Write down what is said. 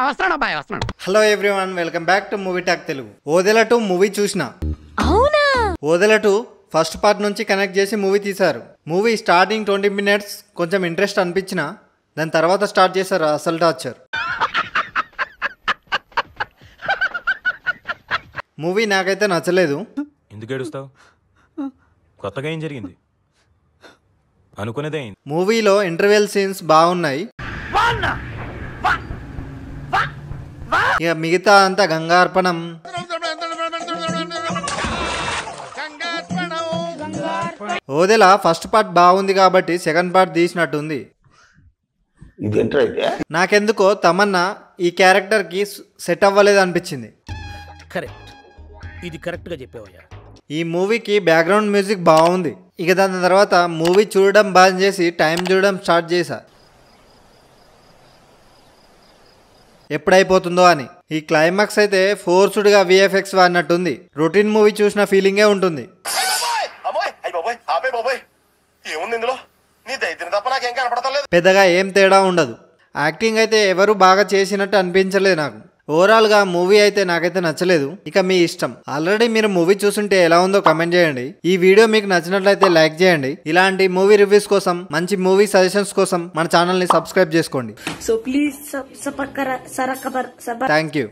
వస్తున్నాను అబ్బాయి వస్తున్నాను. Hello everyone, welcome back to movie talk Telugu. Odela 2 movie చూసిన. అవునా? ఓదెల 2 ఫస్ట్ పార్ట్ నుంచి కనెక్ట్ చేసి మూవీ తీశారు. మూవీ స్టార్టింగ్ 20 minutes కొంచెం ఇంట్రెస్ట్ అనిపించిన, దాని తర్వాత స్టార్ట్ చేశారు అసలు టార్చర్. మూవీ నాకైతే నచ్చలేదు. ఎందుకు ఏడుస్తావు? కొత్తగా ఏం జరిగింది? అనుకునేదే. మూవీలో ఇంటర్వెల్ సీన్స్ బాగున్నాయి, ఇక మిగతా అంతా గంగార్పణం. ఓదెల ఫస్ట్ పార్ట్ బాగుంది కాబట్టి సెకండ్ పార్ట్ తీసినట్టుంది. నాకెందుకో తమన్నా ఈ క్యారెక్టర్కి సెట్ అవ్వలేదు అనిపించింది. కరెక్ట్, ఇది కరెక్ట్గా చెప్పావయ్యా. ఈ మూవీకి బ్యాక్గ్రౌండ్ మ్యూజిక్ బాగుంది. ఇక దాని తర్వాత మూవీ చూడడం బంద్ చేసి టైం చూడడం స్టార్ట్ చేశా, ఎప్పుడైపోతుందో అని. ఈ క్లైమాక్స్ అయితే ఫోర్స్డ్గా విఎఫ్ఎక్స్ వాడినట్టుంది. రొటీన్ మూవీ చూసిన ఫీలింగే ఉంటుంది. పెద్దగా ఏం తేడా ఉండదు. యాక్టింగ్ అయితే ఎవరు బాగా చేసినట్టు అనిపించలేదు నాకు. ఓవరాల్గా మూవీ అయితే నాకైతే నచ్చలేదు. ఇక మీ ఇష్టం. ఆల్రెడీ మీరు మూవీ చూస్తుంటే ఎలా ఉందో కమెంట్ చేయండి. ఈ వీడియో మీకు నచ్చినట్లయితే లైక్ చేయండి. ఇలాంటి మూవీ రివ్యూస్ కోసం, మంచి మూవీ సజెషన్స్ కోసం మన ఛానల్ని సబ్స్క్రైబ్ చేసుకోండి. So please thank you.